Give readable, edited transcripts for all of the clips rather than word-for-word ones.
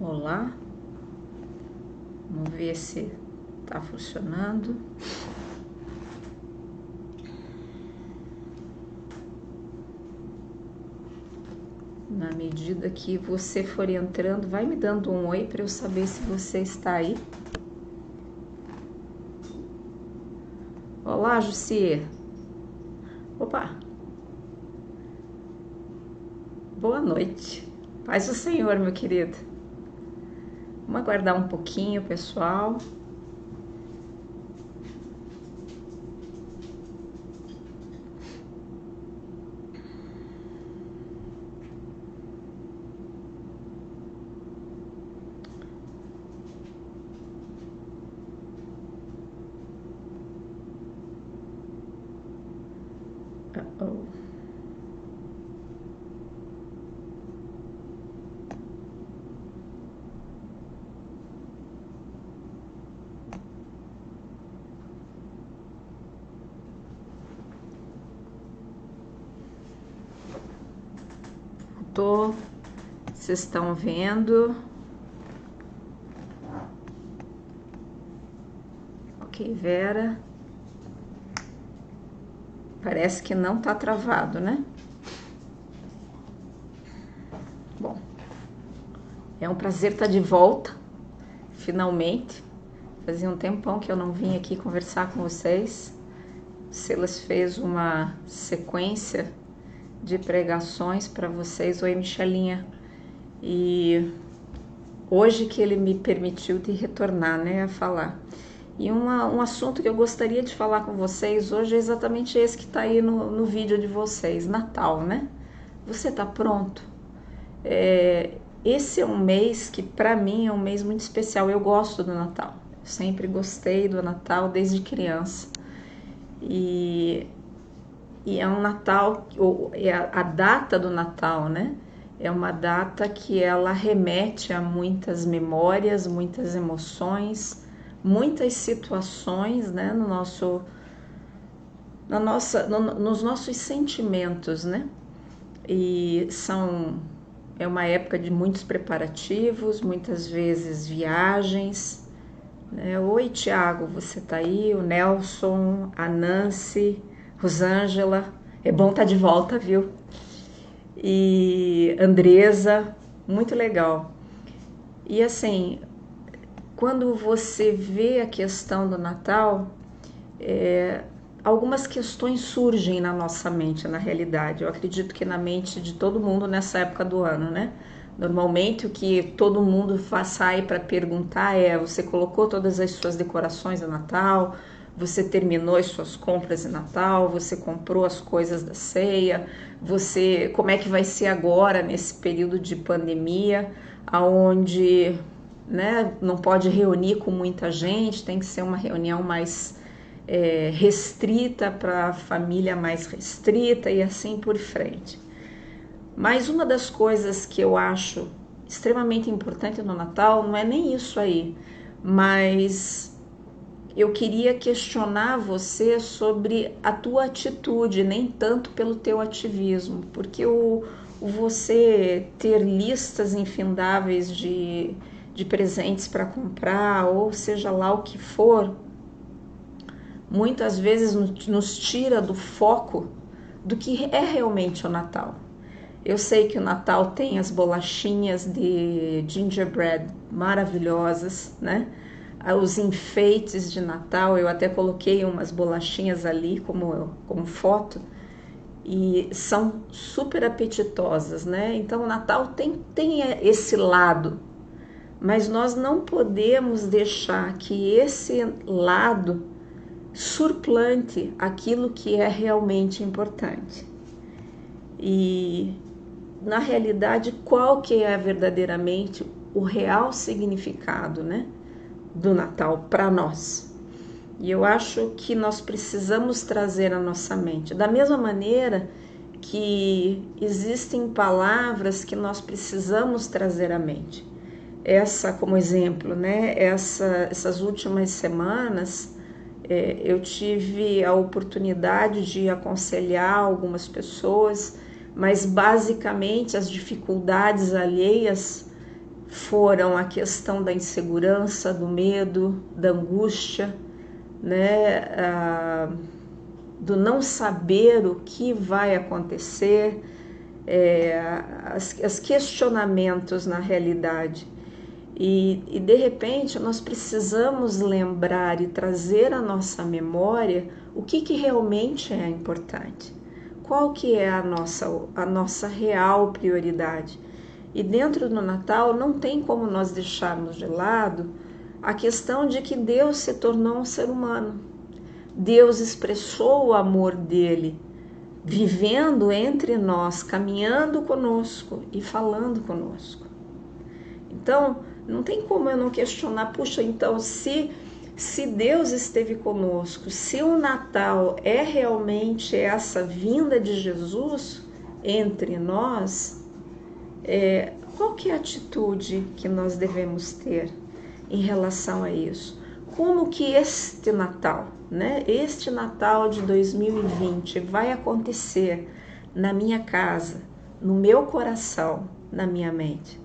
Olá, vamos ver se está funcionando. Na medida que você for entrando, vai me dando um oi para eu saber se você está aí. Olá, Jussier. Opa. Boa noite. Paz do Senhor, meu querido. Vamos aguardar um pouquinho, pessoal. Vocês estão vendo? Ok, Vera. Parece que não tá travado, né? Bom, é um prazer estar de volta, finalmente. Fazia um tempão que eu não vim aqui conversar com vocês. Silas fez uma sequência de pregações para vocês. Oi, Michelinha. E hoje que ele me permitiu de retornar, né, a falar. E um assunto que eu gostaria de falar com vocês hoje é exatamente esse que está aí no vídeo de vocês, Natal, né? Você está pronto? Esse é um mês que para mim é um mês muito especial. Eu gosto do Natal. Eu sempre gostei do Natal desde criança. E é um Natal, a data do Natal, né? É uma data que ela remete a muitas memórias, muitas emoções, muitas situações, né? Nos nossos sentimentos, né? E é uma época de muitos preparativos, muitas vezes viagens. Né? Oi, Tiago, você tá aí? O Nelson, a Nancy, Rosângela, é bom estar de volta, viu? E Andresa, muito legal. E assim, quando você vê a questão do Natal, algumas questões surgem na nossa mente, na realidade. Eu acredito que na mente de todo mundo nessa época do ano, né? Normalmente o que todo mundo sai para perguntar é: você colocou todas as suas decorações de Natal? Você terminou as suas compras de Natal? Você comprou as coisas da ceia? Como é que vai ser agora nesse período de pandemia, aonde, né, não pode reunir com muita gente, tem que ser uma reunião mais restrita para a família mais restrita e assim por frente. Mas uma das coisas que eu acho extremamente importante no Natal não é nem isso aí, mas eu queria questionar você sobre a tua atitude, nem tanto pelo teu ativismo, porque você ter listas infindáveis de presentes para comprar, ou seja lá o que for, muitas vezes nos tira do foco do que é realmente o Natal. Eu sei que o Natal tem as bolachinhas de gingerbread maravilhosas, né? Os enfeites de Natal, eu até coloquei umas bolachinhas ali como foto, e são super apetitosas, né? Então o Natal tem esse lado, mas nós não podemos deixar que esse lado surplante aquilo que é realmente importante. E na realidade, qual que é verdadeiramente o real significado, né, do Natal para nós? E eu acho que nós precisamos trazer à nossa mente, da mesma maneira que existem palavras que nós precisamos trazer à mente. Essa, como exemplo, né, essas últimas semanas, eu tive a oportunidade de aconselhar algumas pessoas, mas basicamente as dificuldades alheias foram a questão da insegurança, do medo, da angústia, né? Do não saber o que vai acontecer, os questionamentos na realidade. E de repente nós precisamos lembrar e trazer à nossa memória o que realmente é importante, qual que é a nossa real prioridade. E dentro do Natal não tem como nós deixarmos de lado a questão de que Deus se tornou um ser humano. Deus expressou o amor dele, vivendo entre nós, caminhando conosco e falando conosco. Então, não tem como eu não questionar, puxa, então se Deus esteve conosco, se o Natal é realmente essa vinda de Jesus entre nós, qual que é a atitude que nós devemos ter em relação a isso? Como que este Natal, né, este Natal de 2020 vai acontecer na minha casa, no meu coração, na minha mente?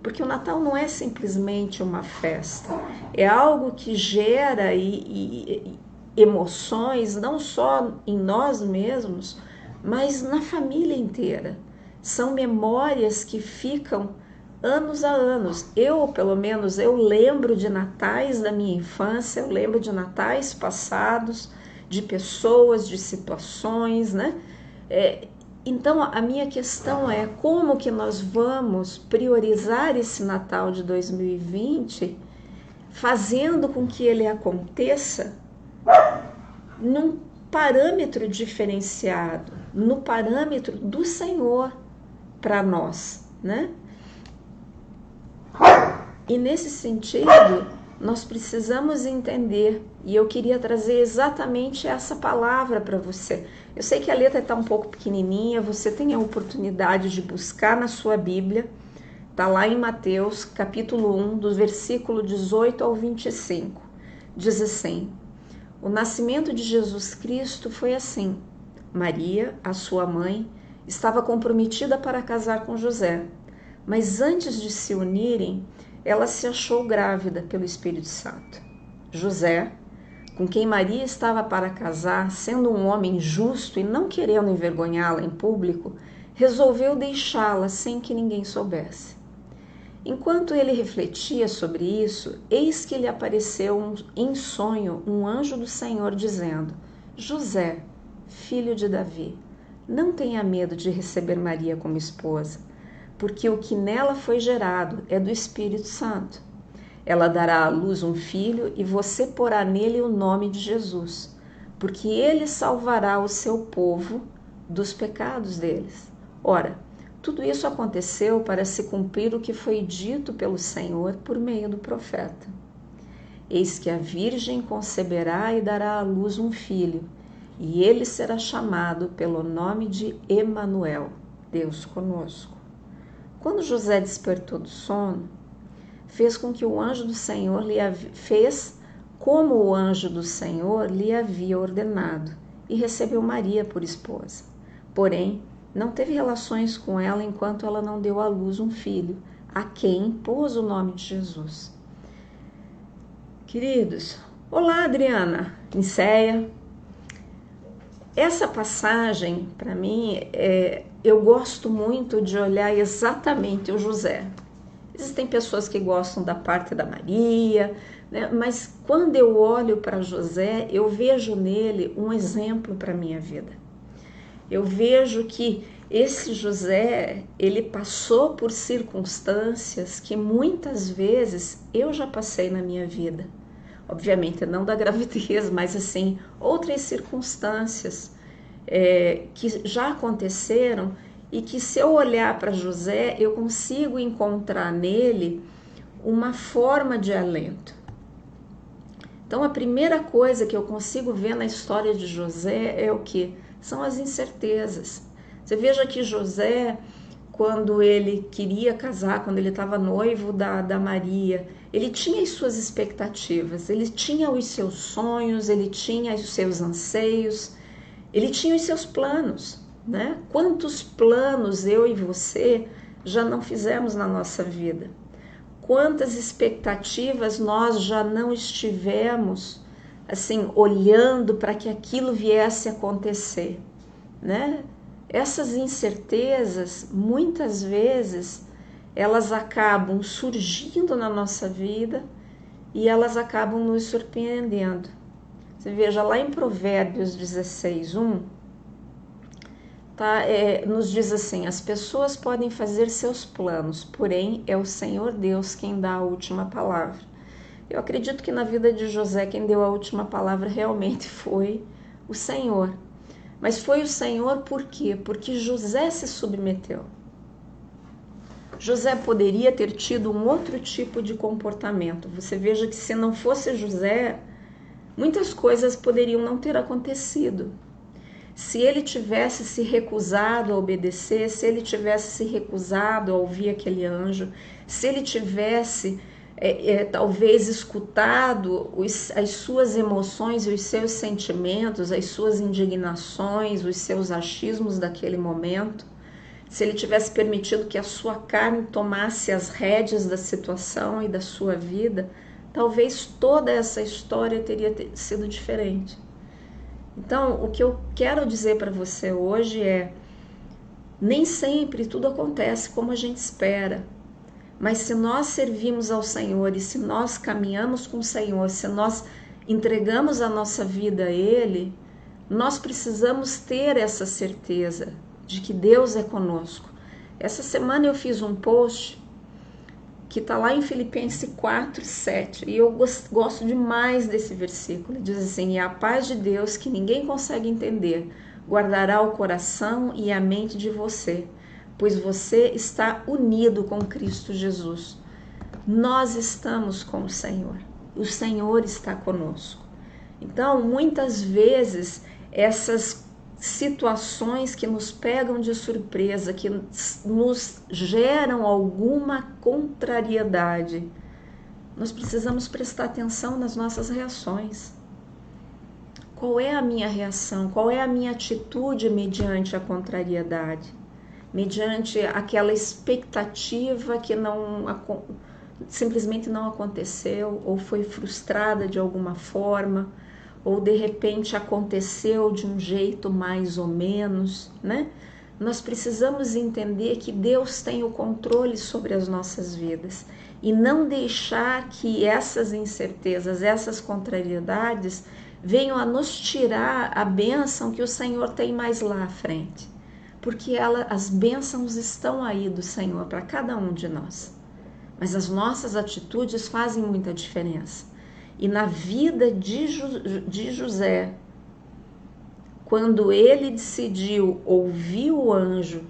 Porque o Natal não é simplesmente uma festa, é algo que gera emoções não só em nós mesmos, mas na família inteira. São memórias que ficam anos a anos. Pelo menos, eu lembro de natais da minha infância, eu lembro de natais passados, de pessoas, de situações, né? Então, a minha questão é como que nós vamos priorizar esse Natal de 2020, fazendo com que ele aconteça num parâmetro diferenciado, no parâmetro do Senhor para nós, né? E nesse sentido, nós precisamos entender, e eu queria trazer exatamente essa palavra para você. Eu sei que a letra está um pouco pequenininha, você tem a oportunidade de buscar na sua Bíblia, está lá em Mateus, capítulo 1, do versículo 18 ao 25. Diz assim: o nascimento de Jesus Cristo foi assim. Maria, a sua mãe, estava comprometida para casar com José, mas antes de se unirem, ela se achou grávida pelo Espírito Santo. José, com quem Maria estava para casar, sendo um homem justo e não querendo envergonhá-la em público, resolveu deixá-la sem que ninguém soubesse. Enquanto ele refletia sobre isso, eis que lhe apareceu em sonho um anjo do Senhor dizendo: José, filho de Davi, não tenha medo de receber Maria como esposa, porque o que nela foi gerado é do Espírito Santo. Ela dará à luz um filho e você porá nele o nome de Jesus, porque ele salvará o seu povo dos pecados deles. Ora, tudo isso aconteceu para se cumprir o que foi dito pelo Senhor por meio do profeta. Eis que a virgem conceberá e dará à luz um filho, e ele será chamado pelo nome de Emanuel, Deus conosco. Quando José despertou do sono, fez como o anjo do Senhor lhe havia ordenado, e recebeu Maria por esposa. Porém, não teve relações com ela enquanto ela não deu à luz um filho, a quem pôs o nome de Jesus. Queridos, olá Adriana, Nicéia. Essa passagem, para mim, eu gosto muito de olhar exatamente o José. Existem pessoas que gostam da parte da Maria, né? Mas quando eu olho para José, eu vejo nele um exemplo para a minha vida. Eu vejo que esse José, ele passou por circunstâncias que muitas vezes eu já passei na minha vida. Obviamente não da gravidez, mas assim, outras circunstâncias que já aconteceram e que se eu olhar para José, eu consigo encontrar nele uma forma de alento. Então a primeira coisa que eu consigo ver na história de José é o que? São as incertezas. Você veja que José, quando ele queria casar, quando ele estava noivo da Maria, ele tinha as suas expectativas, ele tinha os seus sonhos, ele tinha os seus anseios, ele tinha os seus planos, né? Quantos planos eu e você já não fizemos na nossa vida? quantas expectativas nós já não estivemos assim olhando para que aquilo viesse a acontecer, né? Essas incertezas, muitas vezes, elas acabam surgindo na nossa vida e elas acabam nos surpreendendo. Você veja lá em Provérbios 16:1, tá? Nos diz assim: as pessoas podem fazer seus planos, porém é o Senhor Deus quem dá a última palavra. Eu acredito que na vida de José quem deu a última palavra realmente foi o Senhor. Mas foi o Senhor por quê? Porque José se submeteu. José poderia ter tido um outro tipo de comportamento. Você veja que se não fosse José, muitas coisas poderiam não ter acontecido. Se ele tivesse se recusado a obedecer, se ele tivesse se recusado a ouvir aquele anjo, se ele tivesse talvez escutado as suas emoções, os seus sentimentos, as suas indignações, os seus achismos daquele momento, se ele tivesse permitido que a sua carne tomasse as rédeas da situação e da sua vida, talvez toda essa história teria sido diferente. Então, o que eu quero dizer para você hoje é: nem sempre tudo acontece como a gente espera, mas se nós servimos ao Senhor e se nós caminhamos com o Senhor, se nós entregamos a nossa vida a Ele, nós precisamos ter essa certeza de que Deus é conosco. Essa semana eu fiz um post que está lá em Filipenses 4:7, e eu gosto demais desse versículo. Diz assim: e a paz de Deus, que ninguém consegue entender, guardará o coração e a mente de você, pois você está unido com Cristo Jesus. Nós estamos com o Senhor está conosco. Então, muitas vezes, essas situações que nos pegam de surpresa, que nos geram alguma contrariedade, nós precisamos prestar atenção nas nossas reações. Qual é a minha reação? Qual é a minha atitude mediante a contrariedade? Mediante aquela expectativa que simplesmente não aconteceu, ou foi frustrada de alguma forma, ou de repente aconteceu de um jeito mais ou menos, né? Nós precisamos entender que Deus tem o controle sobre as nossas vidas e não deixar que essas incertezas, essas contrariedades venham a nos tirar a bênção que o Senhor tem mais lá à frente, porque as bênçãos estão aí do Senhor para cada um de nós, mas as nossas atitudes fazem muita diferença. E na vida de José, quando ele decidiu ouvir o anjo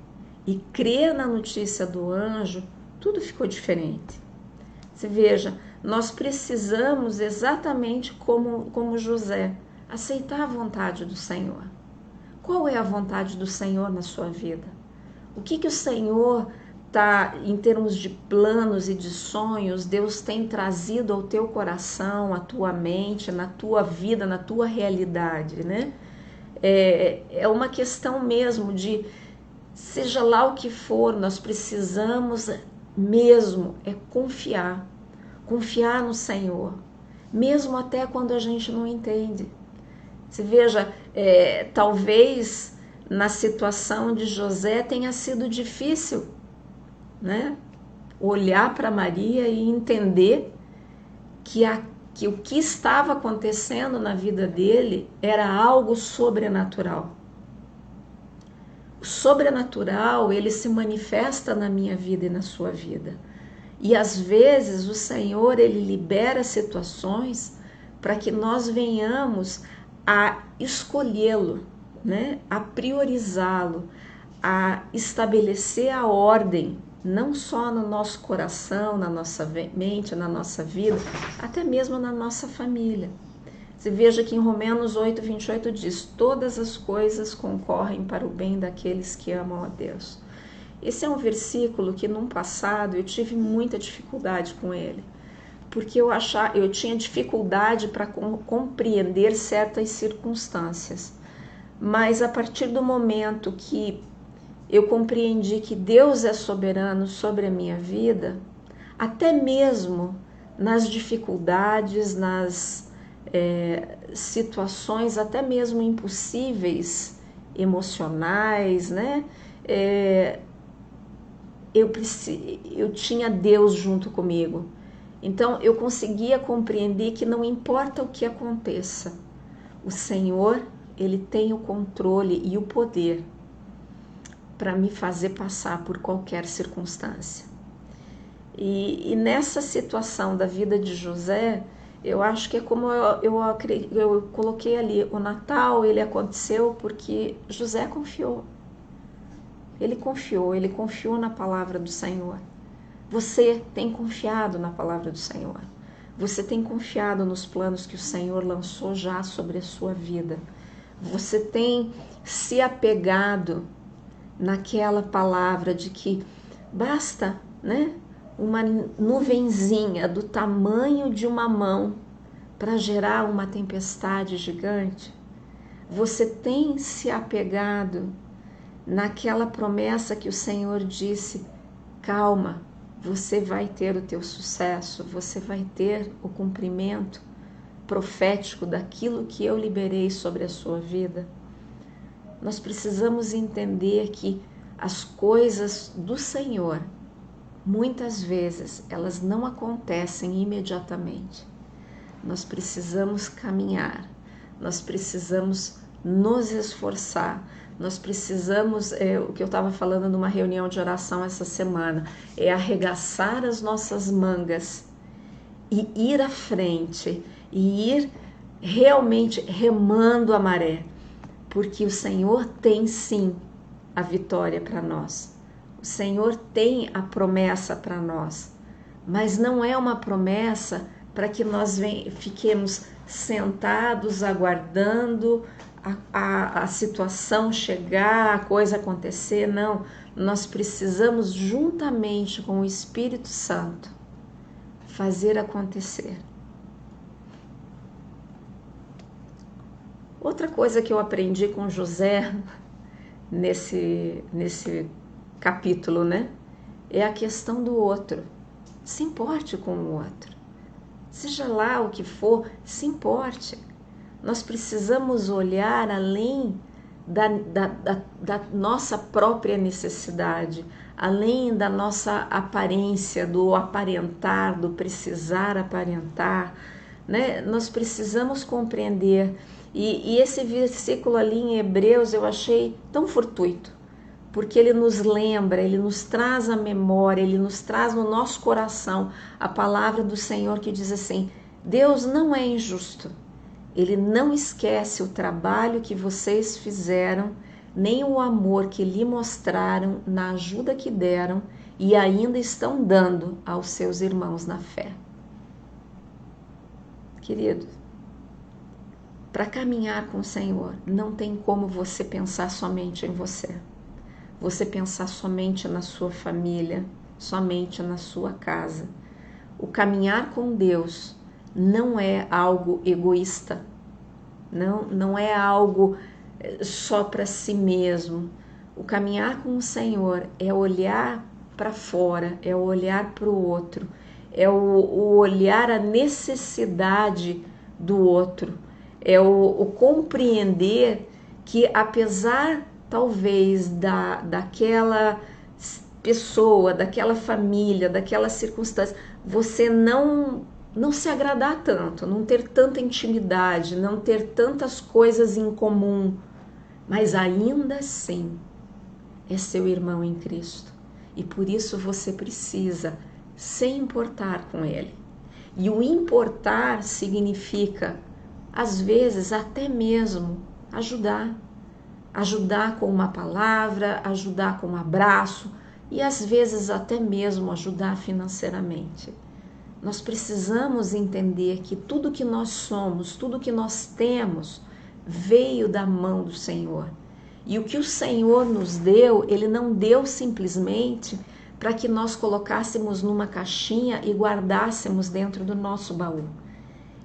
e crer na notícia do anjo, tudo ficou diferente. Você veja, nós precisamos, exatamente como José, aceitar a vontade do Senhor. Qual é a vontade do Senhor na sua vida? O que o Senhor em termos de planos e de sonhos, Deus tem trazido ao teu coração, à tua mente, na tua vida, na tua realidade, né? É uma questão mesmo de, seja lá o que for, nós precisamos mesmo confiar no Senhor, mesmo até quando a gente não entende. Você veja, talvez na situação de José tenha sido difícil, né? Olhar para Maria e entender que o que estava acontecendo na vida dele era algo sobrenatural. O sobrenatural, ele se manifesta na minha vida e na sua vida. E às vezes o Senhor, ele libera situações para que nós venhamos a escolhê-lo, né? A priorizá-lo, a estabelecer a ordem, não só no nosso coração, na nossa mente, na nossa vida, até mesmo na nossa família. Você veja que em Romanos 8:28 diz: todas as coisas concorrem para o bem daqueles que amam a Deus. Esse é um versículo que no passado eu tive muita dificuldade com ele, porque eu tinha dificuldade para compreender certas circunstâncias. Mas a partir do momento que eu compreendi que Deus é soberano sobre a minha vida, até mesmo nas dificuldades, nas situações até mesmo impossíveis, emocionais, né? Eu tinha Deus junto comigo. Então eu conseguia compreender que não importa o que aconteça, o Senhor, Ele tem o controle e o poder para me fazer passar por qualquer circunstância. E nessa situação da vida de José, eu acho que é como eu coloquei ali, o Natal ele aconteceu porque José confiou. Ele confiou na palavra do Senhor. Você tem confiado na palavra do Senhor. Você tem confiado nos planos que o Senhor lançou já sobre a sua vida. Você tem se apegado naquela palavra de que basta, né, uma nuvenzinha do tamanho de uma mão para gerar uma tempestade gigante. Você tem se apegado naquela promessa que o Senhor disse: calma, você vai ter o teu sucesso, você vai ter o cumprimento profético daquilo que eu liberei sobre a sua vida. Nós precisamos entender que as coisas do Senhor, muitas vezes, elas não acontecem imediatamente. Nós precisamos caminhar, nós precisamos nos esforçar, nós precisamos, o que eu estava falando numa reunião de oração essa semana, é arregaçar as nossas mangas e ir à frente, e ir realmente remando a maré, porque o Senhor tem sim a vitória para nós, o Senhor tem a promessa para nós, mas não é uma promessa para que nós fiquemos sentados aguardando a situação chegar, a coisa acontecer. Não, nós precisamos juntamente com o Espírito Santo fazer acontecer. Outra coisa que eu aprendi com José nesse capítulo, né, é a questão do outro. Se importe com o outro. Seja lá o que for, se importe. Nós precisamos olhar além da nossa própria necessidade, além da nossa aparência, do aparentar, do precisar aparentar, né? Nós precisamos compreender. E esse versículo ali em Hebreus eu achei tão fortuito, porque ele nos lembra, ele nos traz a memória, ele nos traz no nosso coração a palavra do Senhor que diz assim: Deus não é injusto, Ele não esquece o trabalho que vocês fizeram, nem o amor que lhe mostraram na ajuda que deram e ainda estão dando aos seus irmãos na fé. Querido, para caminhar com o Senhor, não tem como você pensar somente em você. Você pensar somente na sua família, somente na sua casa. O caminhar com Deus não é algo egoísta, não é algo só para si mesmo. O caminhar com o Senhor é olhar para fora, é olhar para o outro, é o olhar a necessidade do outro, é o compreender que apesar talvez daquela pessoa, daquela família, daquela circunstância, você não se agradar tanto, não ter tanta intimidade, não ter tantas coisas em comum, mas ainda assim é seu irmão em Cristo e por isso você precisa se importar com ele. E o importar significa, às vezes, até mesmo ajudar com uma palavra, ajudar com um abraço e às vezes até mesmo ajudar financeiramente. Nós precisamos entender que tudo que nós somos, tudo que nós temos, veio da mão do Senhor. E o que o Senhor nos deu, Ele não deu simplesmente para que nós colocássemos numa caixinha e guardássemos dentro do nosso baú.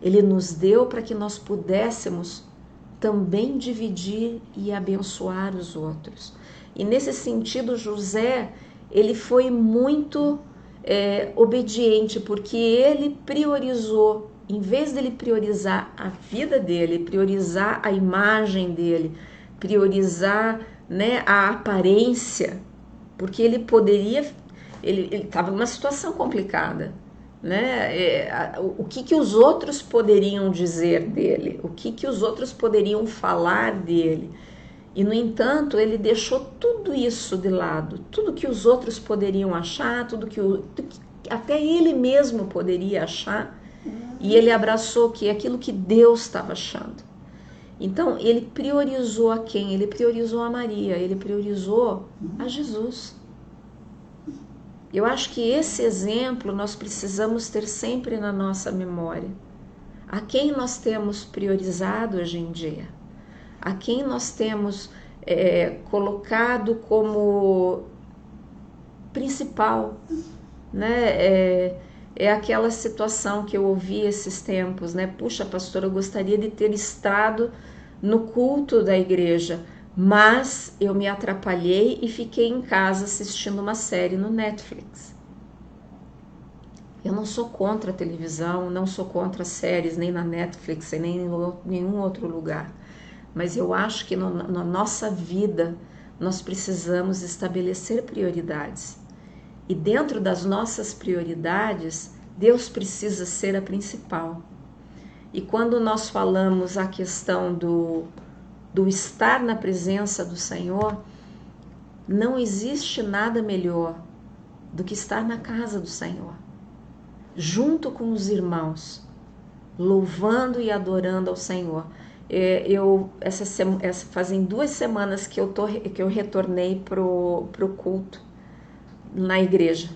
Ele nos deu para que nós pudéssemos também dividir e abençoar os outros. E nesse sentido, José, ele foi muito obediente, porque ele priorizou, em vez dele priorizar a vida dele, priorizar a imagem dele, priorizar, né, a aparência, porque ele poderia, ele estava numa situação complicada, né? O que os outros poderiam dizer dele, o que os outros poderiam falar dele. E, no entanto, ele deixou tudo isso de lado, tudo que os outros poderiam achar, tudo que até ele mesmo poderia achar, e ele abraçou aquilo que Deus estava achando. Então, ele priorizou a quem? Ele priorizou a Maria, ele priorizou a Jesus. Eu acho que esse exemplo nós precisamos ter sempre na nossa memória. A quem nós temos priorizado hoje em dia? A quem nós temos colocado como principal, né? É aquela situação que eu ouvi esses tempos, né? Puxa, pastora, eu gostaria de ter estado no culto da igreja, mas eu me atrapalhei e fiquei em casa assistindo uma série no Netflix. Eu não sou contra a televisão, não sou contra séries, nem na Netflix, nem em nenhum outro lugar. Mas eu acho que na nossa vida nós precisamos estabelecer prioridades. E dentro das nossas prioridades, Deus precisa ser a principal. E quando nós falamos a questão do estar na presença do Senhor, não existe nada melhor do que estar na casa do Senhor, junto com os irmãos, louvando e adorando ao Senhor. Fazem 2 semanas que eu retornei pro culto na igreja.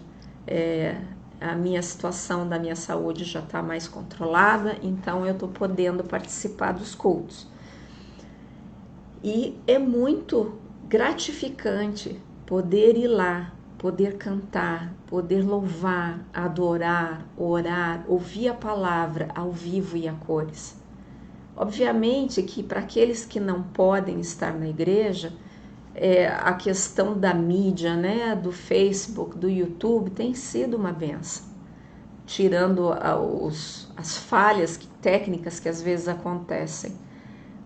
A minha situação da minha saúde já está mais controlada, então eu estou podendo participar dos cultos. E é muito gratificante poder ir lá, poder cantar, poder louvar, adorar, orar, ouvir a palavra ao vivo e a cores. Obviamente que para aqueles que não podem estar na igreja, a questão da mídia, né, do Facebook, do YouTube, tem sido uma benção, tirando as falhas técnicas que às vezes acontecem.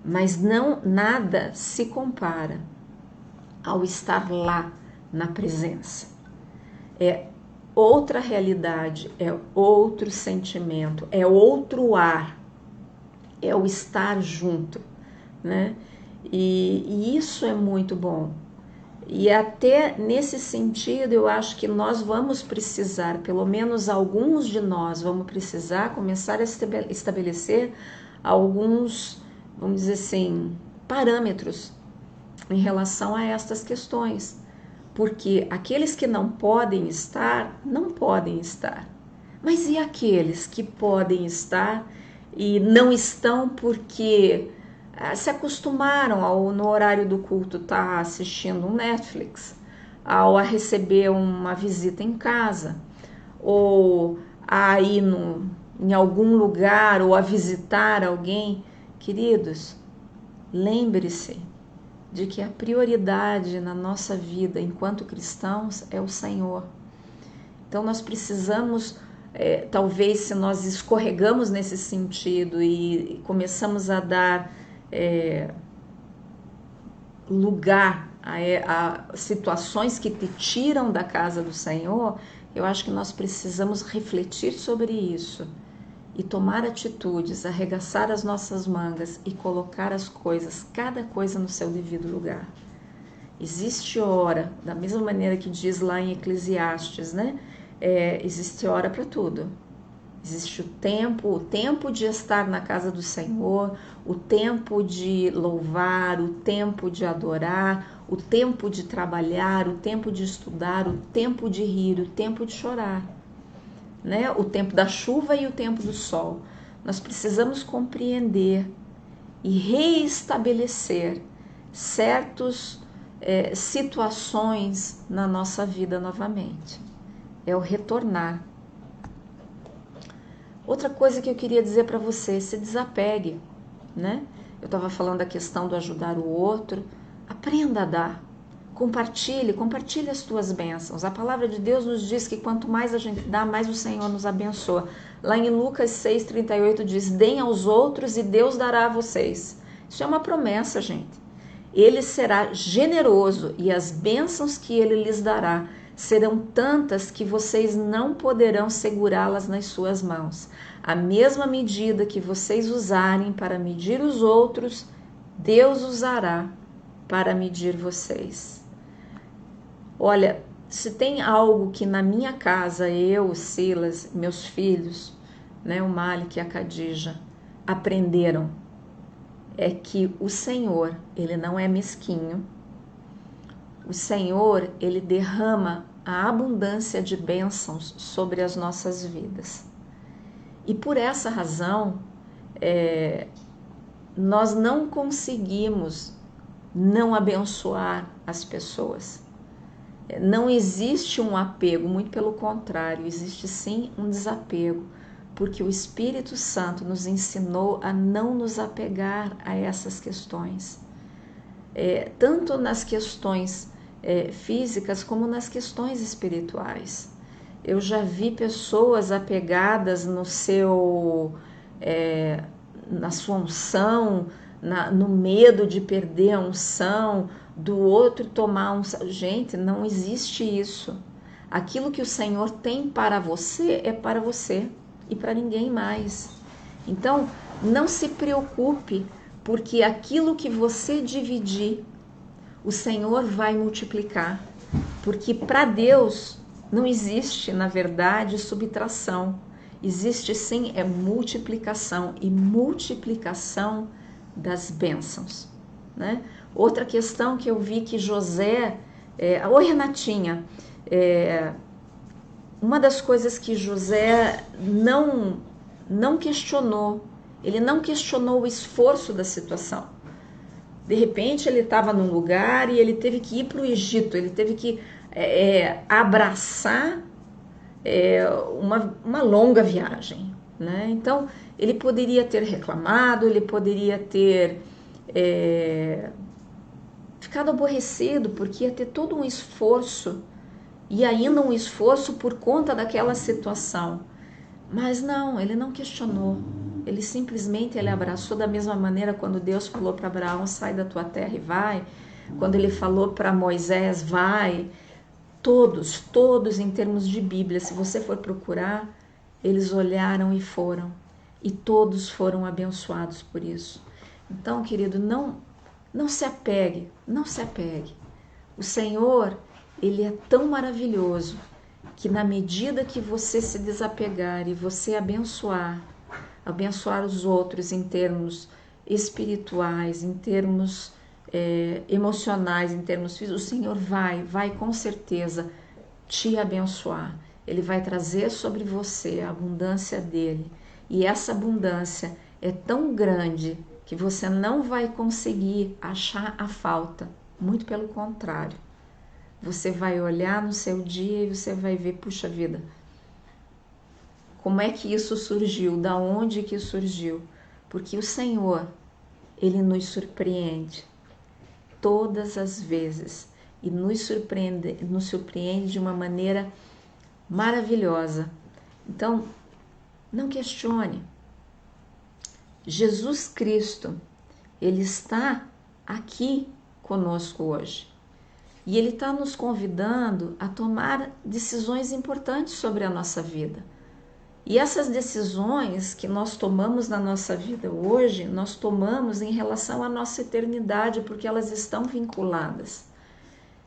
Mas nada se compara ao estar lá na presença. É outra realidade, é outro sentimento, é outro ar, é o estar junto, né? E isso é muito bom. E até nesse sentido, eu acho que nós vamos precisar, pelo menos alguns de nós, vamos precisar começar a estabelecer alguns, vamos dizer assim, parâmetros em relação a estas questões. Porque aqueles que não podem estar, não podem estar. Mas e aqueles que podem estar e não estão porque se acostumaram no horário do culto estar assistindo um Netflix, ao receber uma visita em casa, ou a ir em algum lugar, ou a visitar alguém? Queridos, lembre-se de que a prioridade na nossa vida enquanto cristãos é o Senhor. Então nós precisamos, talvez se nós escorregamos nesse sentido e começamos a dar lugar a situações que te tiram da casa do Senhor, eu acho que nós precisamos refletir sobre isso e tomar atitudes, arregaçar as nossas mangas e colocar as coisas, cada coisa no seu devido lugar. Existe hora, da mesma maneira que diz lá em Eclesiastes, né? Existe hora para tudo. Existe o tempo de estar na casa do Senhor, o tempo de louvar, o tempo de adorar, o tempo de trabalhar, o tempo de estudar, o tempo de rir, o tempo de chorar, né? O tempo da chuva e o tempo do sol. Nós precisamos compreender e reestabelecer certas situações na nossa vida novamente. É o retornar. Outra coisa que eu queria dizer para você, se desapegue, né? Eu estava falando da questão do ajudar o outro, aprenda a dar. Compartilhe as tuas bênçãos. A palavra de Deus nos diz que quanto mais a gente dá, mais o Senhor nos abençoa. Lá em Lucas 6,38 diz: deem aos outros e Deus dará a vocês. Isso é uma promessa, gente. Ele será generoso e as bênçãos que ele lhes dará serão tantas que vocês não poderão segurá-las nas suas mãos. A mesma medida que vocês usarem para medir os outros, Deus usará para medir vocês. Olha, se tem algo que na minha casa, eu, o Silas, meus filhos, né, o Malik e a Khadija, aprenderam, é que o Senhor, ele não é mesquinho. O Senhor, ele derrama a abundância de bênçãos sobre as nossas vidas. E por essa razão, nós não conseguimos não abençoar as pessoas. Não existe um apego, muito pelo contrário, existe sim um desapego, porque o Espírito Santo nos ensinou a não nos apegar a essas questões, tanto nas questões físicas como nas questões espirituais. Eu já vi pessoas apegadas no na sua unção, no medo de perder a unção, do outro tomar a unção. Gente, não existe isso. Aquilo que o Senhor tem para você é para você e para ninguém mais. Então, não se preocupe, porque aquilo que você dividir, o Senhor vai multiplicar. Porque para Deus não existe, na verdade, subtração. Existe sim, multiplicação, e multiplicação das bênçãos, né? Outra questão que eu vi que José... Oi, Renatinha. Uma das coisas que José não questionou, ele não questionou o esforço da situação. De repente ele estava num lugar e ele teve que ir para o Egito, ele teve que abraçar uma longa viagem, né? Então ele poderia ter reclamado, ele poderia ter ficado aborrecido, porque ia ter todo um esforço, e ainda um esforço por conta daquela situação. Mas não, ele não questionou, ele simplesmente abraçou. Da mesma maneira quando Deus falou para Abraão, sai da tua terra e vai, quando ele falou para Moisés, vai, todos em termos de Bíblia, se você for procurar, eles olharam e foram, e todos foram abençoados por isso. Então, querido, não se apegue, não se apegue. O Senhor, ele é tão maravilhoso que na medida que você se desapegar e você abençoar os outros em termos espirituais, em termos emocionais, em termos físicos, o Senhor vai com certeza te abençoar. Ele vai trazer sobre você a abundância dele. E essa abundância é tão grande que você não vai conseguir achar a falta. Muito pelo contrário. Você vai olhar no seu dia e você vai ver, puxa vida, como é que isso surgiu? Da onde que surgiu? Porque o Senhor, ele nos surpreende todas as vezes e nos surpreende de uma maneira maravilhosa. Então, não questione. Jesus Cristo, ele está aqui conosco hoje. E ele está nos convidando a tomar decisões importantes sobre a nossa vida. E essas decisões que nós tomamos na nossa vida hoje, nós tomamos em relação à nossa eternidade, porque elas estão vinculadas.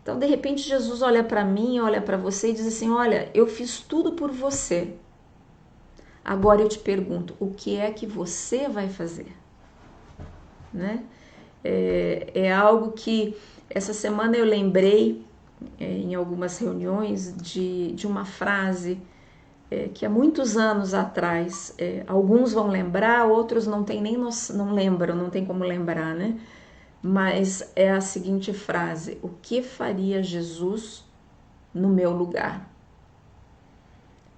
Então, de repente, Jesus olha para mim, olha para você e diz assim, olha, eu fiz tudo por você. Agora eu te pergunto, o que é que você vai fazer? Né? É algo que essa semana eu lembrei em algumas reuniões de uma frase que há muitos anos atrás, alguns vão lembrar, outros não tem nem não lembram, não tem como lembrar, né? Mas é a seguinte frase: o que faria Jesus no meu lugar?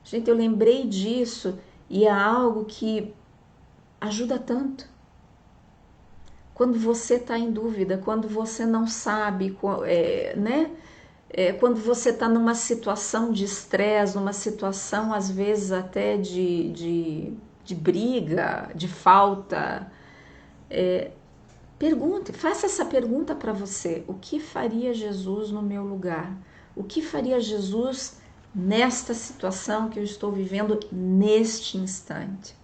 Gente, eu lembrei disso e é algo que ajuda tanto. quando você está em dúvida, quando você não sabe, né? Quando você está numa situação de estresse, numa situação às vezes até de briga, de falta, pergunte, faça essa pergunta para você: o que faria Jesus no meu lugar? O que faria Jesus nesta situação que eu estou vivendo neste instante?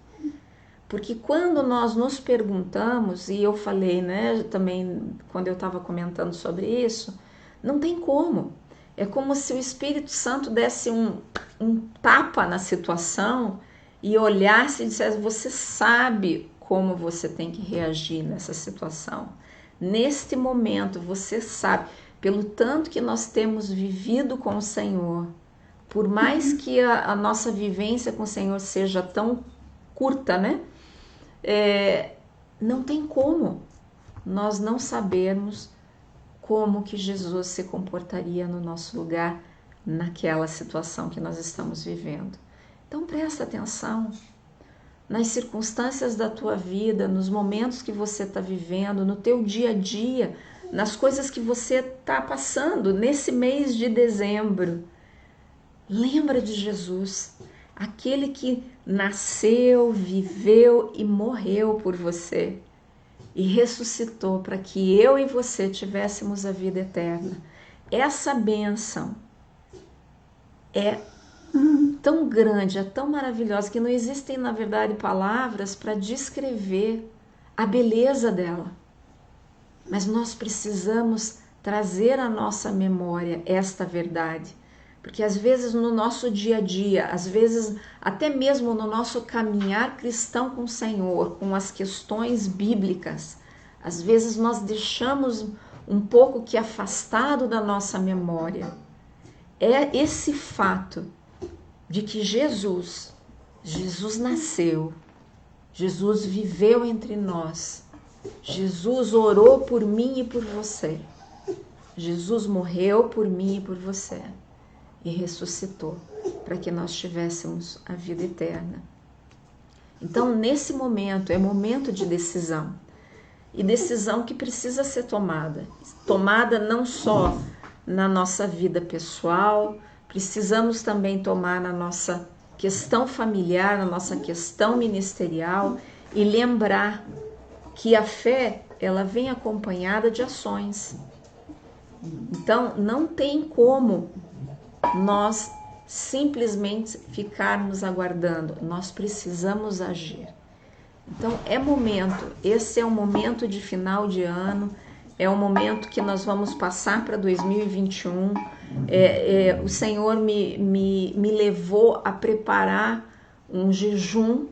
Porque quando nós nos perguntamos, e eu falei, né, também quando eu estava comentando sobre isso, não tem como. É como se o Espírito Santo desse um tapa na situação e olhasse e dissesse: você sabe como você tem que reagir nessa situação. Neste momento, você sabe, pelo tanto que nós temos vivido com o Senhor, por mais que a nossa vivência com o Senhor seja tão curta, né? Não tem como nós não sabermos como que Jesus se comportaria no nosso lugar naquela situação que nós estamos vivendo. Então presta atenção nas circunstâncias da tua vida, nos momentos que você está vivendo, no teu dia a dia, nas coisas que você está passando nesse mês de dezembro. Lembra de Jesus, aquele que nasceu, viveu e morreu por você e ressuscitou para que eu e você tivéssemos a vida eterna. Essa bênção é tão grande, é tão maravilhosa que não existem, na verdade, palavras para descrever a beleza dela. Mas nós precisamos trazer à nossa memória esta verdade. Porque às vezes no nosso dia a dia, às vezes até mesmo no nosso caminhar cristão com o Senhor, com as questões bíblicas, às vezes nós deixamos um pouco que afastado da nossa memória. É esse fato de que Jesus nasceu, Jesus viveu entre nós, Jesus orou por mim e por você, Jesus morreu por mim e por você e ressuscitou para que nós tivéssemos a vida eterna. Então, nesse momento, é momento de decisão. E decisão que precisa ser tomada. Tomada não só na nossa vida pessoal, precisamos também tomar na nossa questão familiar, na nossa questão ministerial e lembrar que a fé, ela vem acompanhada de ações. Então, não tem como nós simplesmente ficarmos aguardando, nós precisamos agir. Então é momento, esse é um momento de final de ano, é um momento que nós vamos passar para 2021. O Senhor me levou a preparar um jejum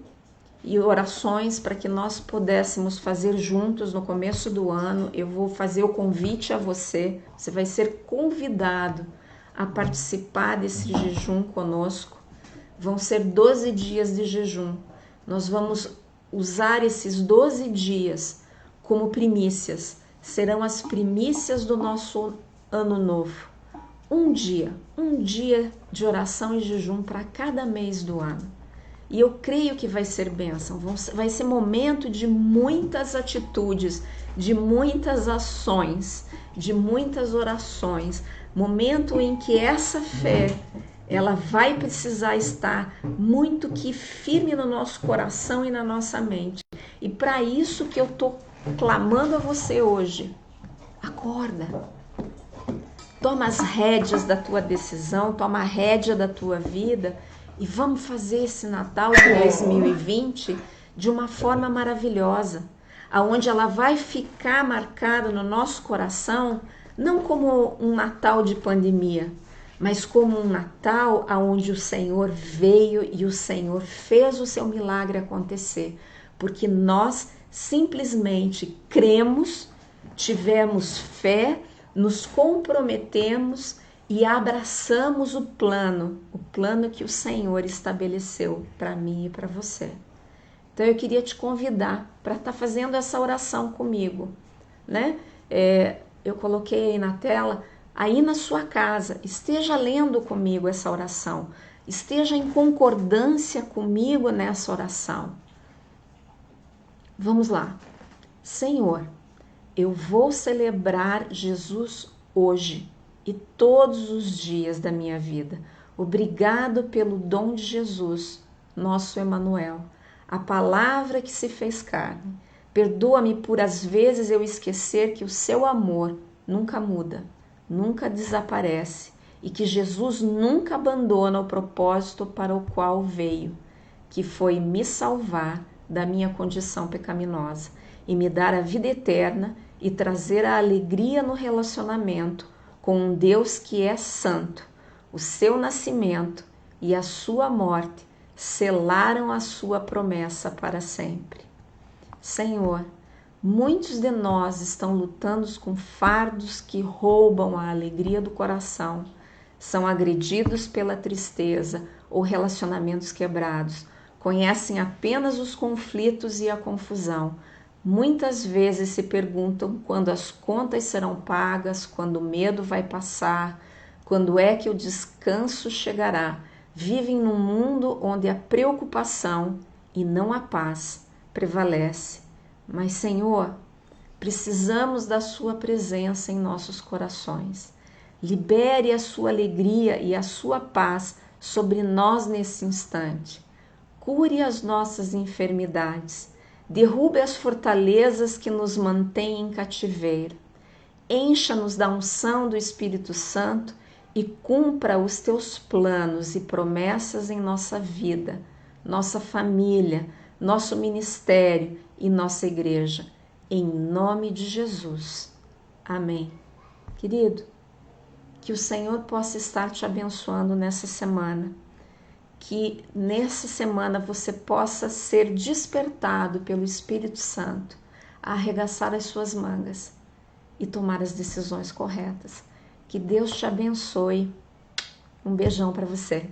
e orações para que nós pudéssemos fazer juntos no começo do ano. Eu vou fazer o convite a você, você vai ser convidado a participar desse jejum conosco. Vão ser 12 dias de jejum. Nós vamos usar esses 12 dias como primícias. Serão as primícias do nosso ano novo. Um dia de oração e jejum para cada mês do ano. E eu creio que vai ser bênção. Vai ser momento de muitas atitudes, de muitas ações, de muitas orações. Momento em que essa fé, ela vai precisar estar muito que firme no nosso coração e na nossa mente. E para isso que eu estou clamando a você hoje, acorda, toma as rédeas da tua decisão, toma a rédea da tua vida e vamos fazer esse Natal de 2020 de uma forma maravilhosa, aonde ela vai ficar marcada no nosso coração, não como um Natal de pandemia, mas como um Natal onde o Senhor veio e o Senhor fez o seu milagre acontecer, porque nós simplesmente cremos, tivemos fé, nos comprometemos e abraçamos o plano que o Senhor estabeleceu para mim e para você. Então eu queria te convidar para estar fazendo essa oração comigo, né? Eu coloquei aí na tela, aí na sua casa, esteja lendo comigo essa oração, esteja em concordância comigo nessa oração. Vamos lá. Senhor, Eu vou celebrar Jesus hoje e todos os dias da minha vida. Obrigado pelo dom de Jesus, nosso Emanuel, a palavra que se fez carne. Perdoa-me por às vezes eu esquecer que o seu amor nunca muda, nunca desaparece e que Jesus nunca abandona o propósito para o qual veio, que foi me salvar da minha condição pecaminosa e me dar a vida eterna e trazer a alegria no relacionamento com um Deus que é santo. O seu nascimento e a sua morte selaram a sua promessa para sempre. Senhor, muitos de nós estão lutando com fardos que roubam a alegria do coração, são agredidos pela tristeza ou relacionamentos quebrados, conhecem apenas os conflitos e a confusão. Muitas vezes se perguntam quando as contas serão pagas, quando o medo vai passar, quando é que o descanso chegará. Vivem num mundo onde a preocupação e não a paz prevalece. Mas, Senhor, precisamos da sua presença em nossos corações. Libere a sua alegria e a sua paz sobre nós nesse instante. Cure as nossas enfermidades. Derrube as fortalezas que nos mantêm em cativeiro. Encha-nos da unção do Espírito Santo e cumpra os teus planos e promessas em nossa vida, nossa família, nosso ministério e nossa igreja. Em nome de Jesus. Amém. Querido, que o Senhor possa estar te abençoando nessa semana. Que nessa semana você possa ser despertado pelo Espírito Santo a arregaçar as suas mangas e tomar as decisões corretas. Que Deus te abençoe. Um beijão para você.